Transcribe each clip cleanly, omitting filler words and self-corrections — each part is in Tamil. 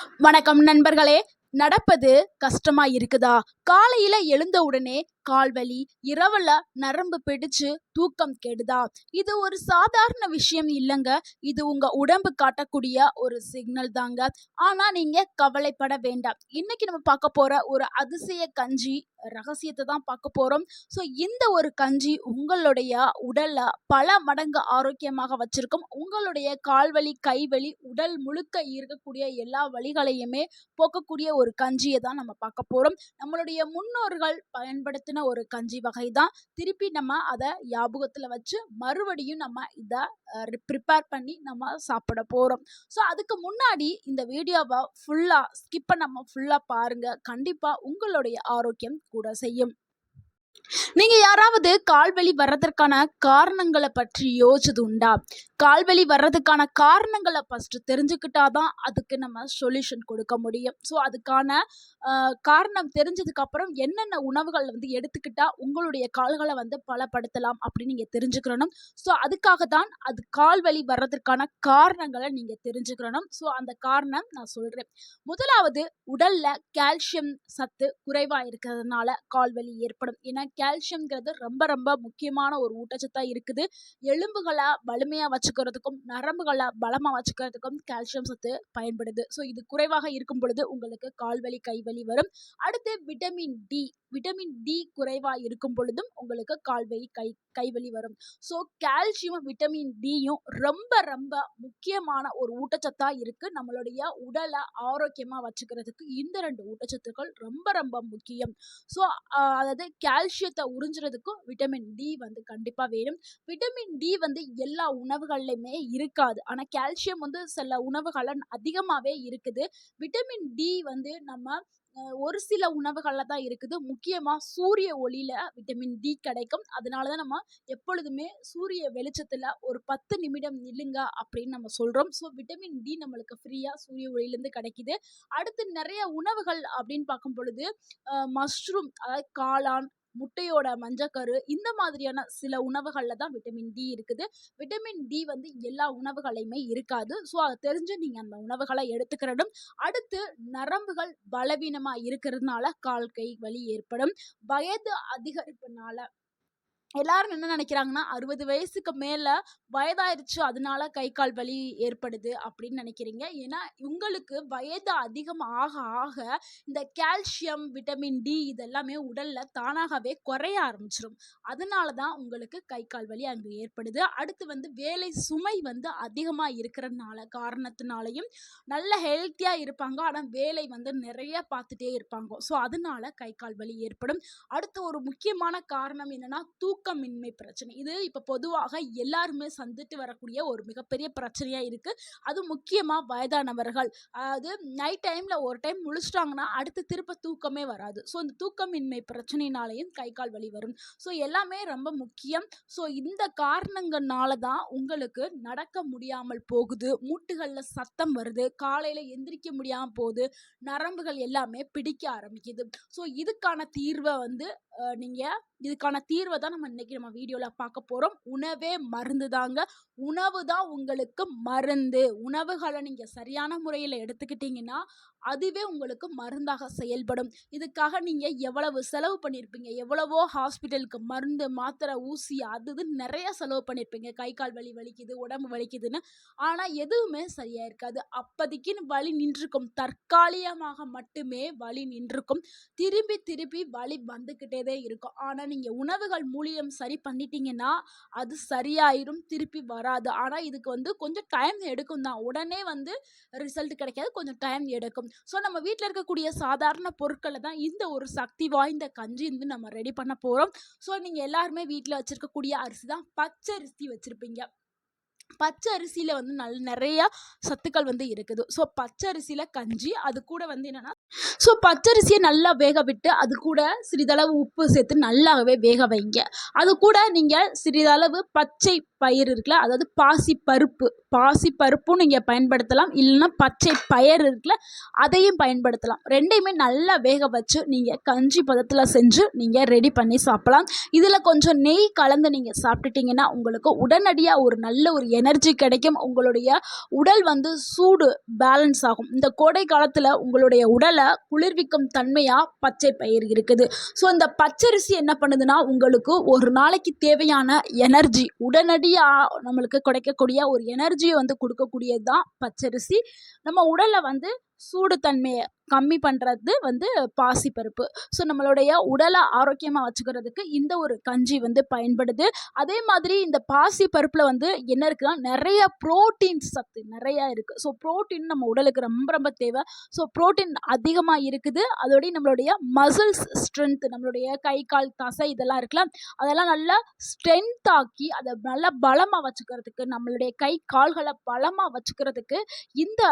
வணக்கம் நண்பர்களே. நடப்பது கஷ்டமா இருக்குதா? காலையில எழுந்த உடனே கால்வலி, இரவுல நரம்பு பிடிச்சு தூக்கம் கெடுதா? இது ஒரு சாதாரண விஷயம் இல்லைங்க. இது உங்க உடம்பு காட்டக்கூடிய ஒரு சிக்னல் தாங்க. ஆனா நீங்க கவலைப்பட வேண்டாம். இன்னைக்கு நம்ம பார்க்க போற ஒரு அதிசய கஞ்சி ரகசியத்தை தான் பார்க்க போறோம். ஸோ இந்த ஒரு கஞ்சி உங்களுடைய உடல்ல பல மடங்கு ஆரோக்கியமாக வச்சிருக்கும். உங்களுடைய கால்வலி, கைவலி, உடல் முழுக்க இருக்கக்கூடிய எல்லா வலிகளையுமே போக்கக்கூடிய ஒரு கஞ்சியை தான் நம்ம பார்க்க போறோம். நம்மளுடைய முன்னோர்கள் பயன்படுத்தின ஒரு கஞ்சி வகை தான். திருப்பி நம்ம அதை ஞாபகத்துல வச்சு மறுபடியும் நம்ம இதை ப்ரிப்பேர் பண்ணி நம்ம சாப்பிட போறோம். ஸோ அதுக்கு முன்னாடி இந்த வீடியோவை ஃபுல்லா ஸ்கிப் பண்ணாம ஃபுல்லா பாருங்க. கண்டிப்பா உங்களுடைய ஆரோக்கியம் கூட செய்யும். நீங்க யாராவது கால்வலி வர்றதற்கான காரணங்களை பற்றி யோசிச்சது உண்டா? கால்வலி வர்றதுக்கான காரணங்களை ஃபர்ஸ்ட் தெரிஞ்சுக்கிட்டாதான் அதுக்கு நம்ம சொல்யூஷன் கொடுக்க முடியும். ஸோ அதுக்கான காரணம் தெரிஞ்சதுக்கு அப்புறம் என்னென்ன உணவுகள் எடுத்துக்கிட்டா உங்களுடைய கால்களை பலப்படுத்தலாம் அப்படின்னு நீங்க தெரிஞ்சுக்கணும். ஸோ அதுக்காக தான் அது கால்வலி வர்றதற்கான காரணங்களை நீங்க தெரிஞ்சுக்கணும். ஸோ அந்த காரணம் நான் சொல்றேன். முதலாவது, உடல்ல கால்சியம் சத்து குறைவா இருக்கிறதுனால கால்வலி ஏற்படும். ஏன்னா கால்சியம்ங்கிறது ரொம்ப ரொம்ப முக்கியமான ஒரு ஊட்டச்சத்தா இருக்குது. எலும்புகளை வலிமையா வச்சுக்கிறதுக்கும் நரம்புகளை பலமா வச்சுக்கிறதுக்கும் கால்சியம் சத்து பயன்படுது. ஸோ இது குறைவாக இருக்கும் பொழுது உங்களுக்கு கால்வலி, கைவலி வரும். அடுத்து விட்டமின் டி குறைவா இருக்கும் பொழுதும் உங்களுக்கு கால்வலி, கைவலி வரும். ஸோ கால்சியம், விட்டமின் டியும் ரொம்ப ரொம்ப முக்கியமான ஒரு ஊட்டச்சத்தா இருக்கு. நம்மளுடைய உடலை ஆரோக்கியமா வச்சுக்கிறதுக்கு இந்த 2 ஊட்டச்சத்துக்கள் ரொம்ப ரொம்ப முக்கியம். ஸோ அதாவது கால்சியத்தை உறிஞ்சுறதுக்கும் விட்டமின் டி கண்டிப்பா வேணும். விட்டமின் டி எல்லா உணவுகள்லையுமே இருக்காது. ஆனா கால்சியம் சில உணவுகள் அதிகமாவே இருக்குது. விட்டமின் டி நம்ம ஒரு சில உணவுகள்ல தான் இருக்குது. முக்கியமா சூரிய ஒளியில விட்டமின் டி கிடைக்கும். அதனாலதான் நம்ம எப்பொழுதுமே சூரிய வெளிச்சத்துல ஒரு 10 நிமிடம் நில்லுங்க அப்படின்னு நம்ம சொல்றோம். ஸோ விட்டமின் டி நம்மளுக்கு ஃப்ரீயா சூரிய ஒளியிலிருந்து கிடைக்குது. அடுத்து நிறைய உணவுகள் அப்படின்னு பார்க்கும் பொழுது மஷ்ரூம், அதாவது காளான், முட்டையோட மஞ்சக்கரு, இந்த மாதிரியான சில உணவுகள்ல தான் விட்டமின் டி இருக்குது. விட்டமின் டி எல்லா உணவுகளையுமே இருக்காது. ஸோ அதை தெரிஞ்சு நீங்க அந்த உணவுகளை எடுத்துக்கிறதும். அடுத்து, நரம்புகள் பலவீனமா இருக்கிறதுனால கால் கை வலி ஏற்படும். வயது அதிகரிப்புனால எல்லாரும் என்ன நினைக்கிறாங்கன்னா 60 வயசுக்கு மேல வயதாயிருச்சு அதனால கை கால் வலி ஏற்படுது அப்படின்னு நினைக்கிறீங்க. ஏன்னா உங்களுக்கு வயது அதிகம் ஆக ஆக இந்த கால்சியம், விட்டமின் டி இதெல்லாமே உடல்ல தானாகவே குறைய ஆரம்பிச்சிடும். அதனாலதான் உங்களுக்கு கை கால் வலி அங்கு ஏற்படுது. அடுத்து வேலை சுமை அதிகமா இருக்கிறதுனால காரணத்தினாலையும் நல்ல ஹெல்த்தியா இருப்பாங்க. ஆனா வேலை நிறைய பார்த்துட்டே இருப்பாங்க. ஸோ அதனால கை கால் வலி ஏற்படும். அடுத்து ஒரு முக்கியமான காரணம் என்னன்னா தூக்கமின்மை பிரச்சனை. இது இப்ப பொதுவாக எல்லாருமே சந்தித்து வரக்கூடிய ஒரு மிகப்பெரிய பிரச்சனையா இருக்கு. அது முக்கியமா வயதானவர்கள். அதாவது நைட் டைம்ல ஒரு டைம் முழிச்சிட்டாங்கன்னா அடுத்து திருப்ப தூக்கமே வராது. ஸோ இந்த தூக்கமின்மை பிரச்சனையினாலையும் கை கால் வலி வரும். ஸோ எல்லாமே ரொம்ப முக்கியம். ஸோ இந்த காரணங்கள்னால தான் உங்களுக்கு நடக்க முடியாமல் போகுது, மூட்டுகள்ல சத்தம் வருது, காலையில எந்திரிக்க முடியாம போகுது, நரம்புகள் எல்லாமே பிடிக்க ஆரம்பிக்குது. ஸோ இதுக்கான தீர்வை இதுக்கான தீர்வை தான் நம்ம வீடியோல பார்க்க போறோம். உணவே மருந்து தாங்க. உணவு தான் உங்களுக்கு மருந்து. உணவுகளை நீங்க சரியான முறையில் எடுத்துக்கிட்டீங்கன்னா அதுவே உங்களுக்கு மருந்தாக செயல்படும். இதுக்காக நீங்க எவ்வளவு செலவு பண்ணியிருப்பீங்க, எவ்வளவோ ஹாஸ்பிட்டலுக்கு மருந்து, மாத்திரை, ஊசி, அது நிறைய செலவு பண்ணியிருப்பீங்க. கை கால் வலி வலிக்குது, உடம்பு வலிக்குதுன்னு. ஆனா எதுவுமே சரியா இருக்காது. அப்போதைக்குன்னு வலி நின்றுக்கும், தற்காலிகமாக மட்டுமே வலி நின்றுக்கும். திருப்பி திருப்பி வலி வந்துக்கிட்டே இருக்கும். ஆனா நீங்க உணவுகள் மூலியம் சரி பண்ணிட்டீங்கன்னா அது சரியாயிரும், திருப்பி வராது. ஆனா இதுக்கு கொஞ்சம் டைம் எடுக்கும் தான். உடனே ரிசல்ட் கிடைக்காது, கொஞ்சம் டைம் எடுக்கும். ஸோ நம்ம வீட்டில் இருக்கக்கூடிய சாதாரண பொருட்களை தான் இந்த ஒரு சக்தி வாய்ந்த கஞ்சி நம்ம ரெடி பண்ண போறோம். ஸோ நீங்க எல்லாருமே வீட்டில் வச்சிருக்கக்கூடிய அரிசி தான் பச்சரிசி வச்சிருப்பீங்க. பச்சை அரிசியில நிறைய சத்துக்கள் இருக்குது. ஸோ பச்சரிசியில கஞ்சி. அது கூட என்னன்னா, ஸோ பச்சரிசியை நல்லா வேக விட்டு அது கூட சிறிதளவு உப்பு சேர்த்து நல்லாவே வேக வைங்க. அது கூட நீங்க சிறிதளவு பச்சை பயிர் இருக்குல்ல, அதாவது பாசிப்பருப்பும் நீங்க பயன்படுத்தலாம். இல்லைன்னா பச்சை பயறு இருக்குல்ல, அதையும் பயன்படுத்தலாம். ரெண்டையுமே நல்லா வேக வச்சு நீங்க கஞ்சி பதத்துல செஞ்சு நீங்க ரெடி பண்ணி சாப்பிடலாம். இதுல கொஞ்சம் நெய் கலந்து நீங்க சாப்பிட்டுட்டீங்கன்னா உங்களுக்கு உடனடியா ஒரு நல்ல ஒரு எனர்ஜி கிடைக்கும். உங்களுடைய உடல் வந்து சூடு பேலன்ஸ் ஆகும். இந்த கோடை காலத்தில் உங்களுடைய உடலை குளிர்விக்கும் தன்மையாக பச்சை பயிர் இருக்குது. ஸோ இந்த பச்சரிசி என்ன பண்ணுதுன்னா உங்களுக்கு ஒரு நாளைக்கு தேவையான எனர்ஜி உடனடியாக நம்மளுக்கு கிடைக்கக்கூடிய ஒரு எனர்ஜியை வந்து கொடுக்கக்கூடியது தான் பச்சரிசி. நம்ம உடலை வந்து சூடு தன்மையை கம்மி பண்ணுறது வந்து பாசிப்பருப்பு. ஸோ நம்மளுடைய உடலை ஆரோக்கியமாக வச்சுக்கிறதுக்கு இந்த ஒரு கஞ்சி வந்து பயன்படுது. அதே மாதிரி இந்த பாசிப்பருப்பில் வந்து என்ன இருக்குன்னா நிறைய புரோட்டீன் சத்து நிறையா இருக்குது. ஸோ புரோட்டீன் நம்ம உடலுக்கு ரொம்ப ரொம்ப தேவை. ஸோ புரோட்டீன் அதிகமாக இருக்குது. அதோடய நம்மளுடைய மசில்ஸ் ஸ்ட்ரென்த், நம்மளுடைய கை கால் தசை இதெல்லாம் இருக்குல்ல, அதெல்லாம் நல்லா ஸ்ட்ரென்த் ஆக்கி அதை நல்லா பலமாக வச்சுக்கிறதுக்கு, நம்மளுடைய கை கால்களை பலமாக வச்சுக்கிறதுக்கு இந்த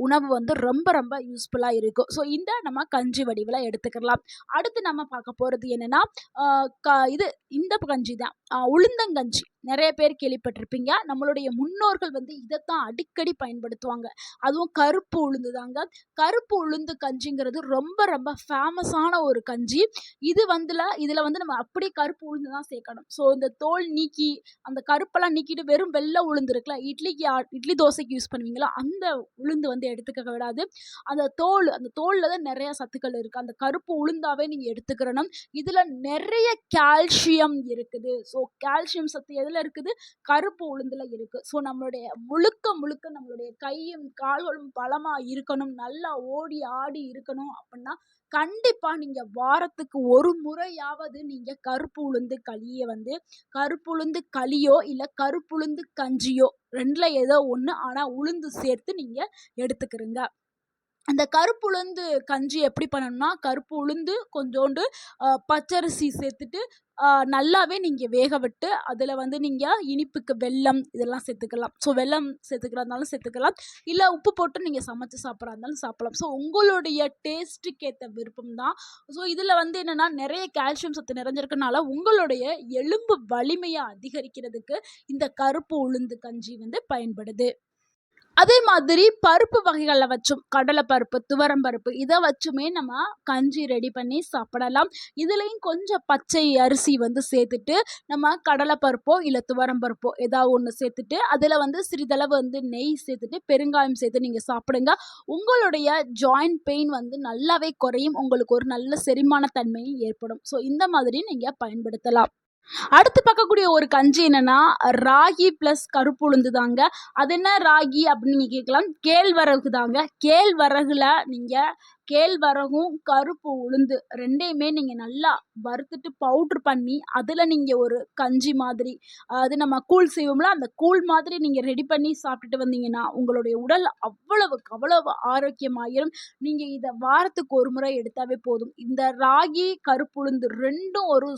உணவு வந்து ரொம்ப ரொம்ப யூஸ்ஃபுல்லாக இருக்கும். ஸோ இந்த நம்ம கஞ்சி வடிவில் எடுத்துக்கலாம். அடுத்து நம்ம பார்க்க போகிறது என்னென்னா இந்த கஞ்சி தான் உளுந்தங்கஞ்சி. நிறைய பேர் கேள்விப்பட்டிருப்பீங்க. நம்மளுடைய முன்னோர்கள் வந்து இதைத்தான் அடிக்கடி பயன்படுத்துவாங்க. அதுவும் கருப்பு உளுந்து தாங்க. கருப்பு உளுந்து கஞ்சிங்கிறது ரொம்ப ரொம்ப ஃபேமஸான ஒரு கஞ்சி. இதில் வந்து நம்ம அப்படியே கருப்பு உளுந்து தான் சேர்க்கணும். ஸோ இந்த தோல் நீக்கி அந்த கருப்பெல்லாம் நீக்கிட்டு வெறும் வெள்ளை உளுந்து இருக்குல்ல, இட்லி தோசைக்கு யூஸ் பண்ணுவீங்களா, அந்த உளுந்து வந்து எடுத்துக்க விடாது. அந்த தோலில் தான் நிறைய சத்துக்கள் இருக்குது. அந்த கருப்பு உளுந்தாவே நீங்கள் எடுத்துக்கிறணும். இதில் நிறைய கால்சியம் இருக்குது. ஸோ கால்சியம் சத்து எதில் இருக்குது? கருப்பு உளுந்துல இருக்குது. ஸோ நம்மளுடைய முழுக்க முழுக்க நம்மளுடைய கையும் கால்களும் பலமாக இருக்கணும், நல்லா ஓடி ஆடி இருக்கணும் அப்படின்னா கண்டிப்பாக நீங்கள் வாரத்துக்கு ஒரு முறையாவது நீங்கள் கருப்பு உளுந்து களியோ இல்லை கருப்புளுந்து கஞ்சியோ ரெண்டில் ஏதோ ஒன்று, ஆனால் உளுந்து சேர்த்து நீங்கள் எடுத்துக்கிறீங்க. அந்த கருப்பு உளுந்து கஞ்சி எப்படி பண்ணணும்னா, கருப்பு உளுந்து கொஞ்சோண்டு பச்சரிசி சேர்த்துட்டு நல்லாவே நீங்கள் வேக விட்டு அதில் வந்து நீங்கள் இனிப்புக்கு வெல்லம் இதெல்லாம் சேர்த்துக்கலாம். ஸோ வெல்லம் சேர்த்துக்கிறதாலும் சேர்த்துக்கலாம், இல்லை உப்பு போட்டு நீங்கள் சமைச்சு சாப்பிட்றா இருந்தாலும் சாப்பிடலாம். ஸோ உங்களுடைய டேஸ்ட்டுக்கு ஏற்ற விருப்பம் தான். ஸோ இதில் வந்து என்னென்னா நிறைய கால்சியம் சத்து நிறைஞ்சிருக்கனால உங்களுடைய எலும்பு வலிமையை அதிகரிக்கிறதுக்கு இந்த கருப்பு உளுந்து கஞ்சி வந்து பயன்படுது. அதே மாதிரி பருப்பு வகைகளில் வச்சும் கடலை பருப்பு, துவரம் பருப்பு இதை வச்சுமே நம்ம கஞ்சி ரெடி பண்ணி சாப்பிடலாம். இதுலேயும் கொஞ்சம் பச்சை அரிசி வந்து சேர்த்துட்டு நம்ம கடலை பருப்போ இல்லை துவரம் பருப்போ ஏதாவது ஒன்று சேர்த்துட்டு அதில் வந்து சிறிதளவு வந்து நெய் சேர்த்துட்டு பெருங்காயம் சேர்த்து நீங்கள் சாப்பிடுங்க. உங்களுடைய ஜாயிண்ட் பெயின் வந்து நல்லாவே குறையும். உங்களுக்கு ஒரு நல்ல செரிமான தன்மையும் ஏற்படும். ஸோ இந்த மாதிரி நீங்கள் பயன்படுத்தலாம். அடுத்து பார்க்கக்கூடிய ஒரு கஞ்சி என்னன்னா ராகி ப்ளஸ் கருப்பு உளுந்து தாங்க. அது என்ன ராகி அப்படின்னு நீங்கள் கேட்கலாம். கேழ்வரகு தாங்க. கேழ்வரகும் கருப்பு உளுந்து ரெண்டையுமே நீங்கள் நல்லா வறுத்துட்டு பவுட்ரு பண்ணி அதில் நீங்கள் ஒரு கஞ்சி மாதிரி, அது நம்ம கூழ் செய்வோம்ல, அந்த கூழ் மாதிரி நீங்கள் ரெடி பண்ணி சாப்பிட்டுட்டு வந்தீங்கன்னா உங்களுடைய உடல் அவ்வளவு ஆரோக்கியமாயிரும். நீங்கள் இதை வாரத்துக்கு ஒரு முறை எடுத்தாவே போதும். இந்த ராகி கருப்பு உளுந்து ரெண்டும் ஒரு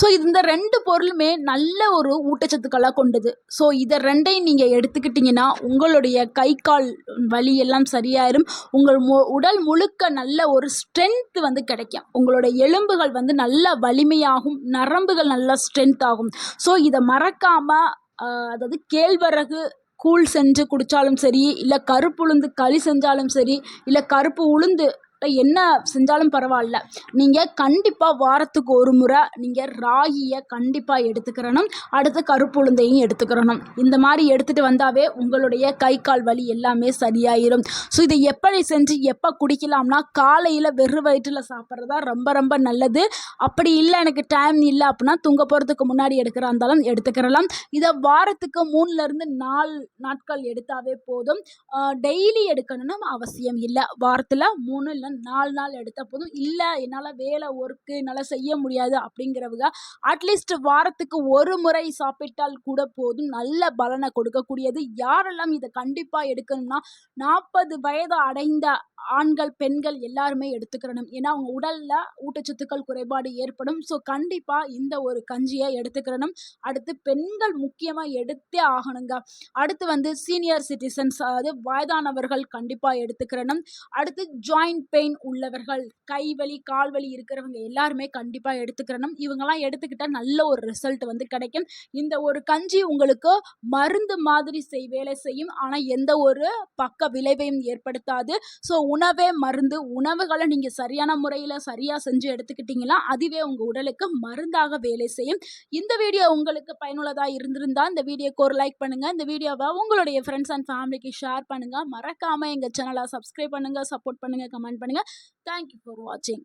ஸோ இந்த ரெண்டு பொருளுமே நல்ல ஒரு ஊட்டச்சத்துக்களாக கொண்டது. ஸோ இதை ரெண்டையும் நீங்கள் எடுத்துக்கிட்டிங்கன்னா உங்களுடைய கை கால் வலி எல்லாம் சரியாயிரும். உங்கள் உடல் முழுக்க நல்ல ஒரு ஸ்ட்ரென்த் வந்து கிடைக்கும். உங்களுடைய எலும்புகள் வந்து நல்ல வலிமையாகும், நரம்புகள் நல்லா ஸ்ட்ரென்த் ஆகும். ஸோ இதை மறக்காமல், அதாவது கேழ்வரகு கூழ் செஞ்சு குடித்தாலும் சரி, இல்லை கருப்புளுந்து களி செஞ்சாலும் சரி, இல்லை கருப்பு உளுந்து என்ன செஞ்சாலும் பரவாயில்ல, நீங்கள் கண்டிப்பாக வாரத்துக்கு ஒரு முறை நீங்கள் ராகியை கண்டிப்பாக எடுத்துக்கிறணும். அடுத்து கருப்பு உளுந்தையும் எடுத்துக்கிறணும். இந்த மாதிரி எடுத்துகிட்டு வந்தாவே உங்களுடைய கை கால் வலி எல்லாமே சரியாயிரும். ஸோ இதை எப்படி செஞ்சு எப்போ குடிக்கலாம்னா காலையில் வெறும் வயிற்றில் சாப்பிட்றதா ரொம்ப ரொம்ப நல்லது. அப்படி இல்லை எனக்கு டைம் இல்லை அப்படின்னா தூங்க போகிறதுக்கு முன்னாடி எடுக்கிறா இருந்தாலும் எடுத்துக்கிறலாம். இதை வாரத்துக்கு 3லேருந்து 4 நாட்கள் எடுத்தாவே போதும். டெய்லி எடுக்கணும்னு அவசியம் இல்லை. வாரத்தில் 3 இல்லை 4 நாள் எடுத்தால் போதும். இல்லை என்னால் வேலை ஒர்க்கு என்னால் செய்ய முடியாது அப்படிங்கிறவங்க அட்லீஸ்ட் வாரத்துக்கு ஒரு முறை சாப்பிட்டால் கூட போதும். நல்ல பலனை கொடுக்கக்கூடியது. யாரெல்லாம் இதை கண்டிப்பாக எடுக்கணும்னா 40 வயது அடைந்த ஆண்கள் பெண்கள் எல்லாருமே எடுத்துக்கிறணும். ஏன்னா அவங்க உடலில் ஊட்டச்சத்துக்கள் குறைபாடு ஏற்படும். ஸோ கண்டிப்பாக இந்த ஒரு கஞ்சியை எடுத்துக்கிறணும். அடுத்து பெண்கள் முக்கியமாக எடுத்தே ஆகணுங்க. அடுத்து வந்து சீனியர் சிட்டிசன்ஸ், அதாவது வயதானவர்கள் கண்டிப்பாக எடுத்துக்கிறணும். அடுத்து ஜாயிண்ட் பெயின் உள்ளவர்கள், கை வலி கால் வலி இருக்கிறவங்க எல்லாருமே கண்டிப்பாக எடுத்துக்கிறணும். இவங்கெல்லாம் எடுத்துக்கிட்டால் நல்ல ஒரு ரிசல்ட் வந்து கிடைக்கும். இந்த ஒரு கஞ்சி உங்களுக்கு மருந்து மாதிரி வேலை செய்யும். ஆனால் எந்த ஒரு பக்க விளைவையும் ஏற்படுத்தாது. ஸோ உணவே மருந்து. உணவுகளை நீங்க சரியான முறையில சரியா செஞ்சு எடுத்துக்கிட்டீங்கன்னா அதுவே உங்க உடலுக்கு மருந்தாக வேலை செய்யும். இந்த வீடியோ உங்களுக்கு பயனுள்ளதா இருந்திருந்தா இந்த வீடியோக்கு ஒரு லைக் பண்ணுங்க. இந்த வீடியோவை உங்களுடைய ஃப்ரெண்ட்ஸ் அண்ட் ஃபேமிலிக்கு ஷேர் பண்ணுங்க. மறக்காம எங்க சேனலை சப்ஸ்கிரைப் பண்ணுங்க, சப்போர்ட் பண்ணுங்க, கமெண்ட் பண்ணுங்க. தேங்க்யூ ஃபார் வாட்சிங்.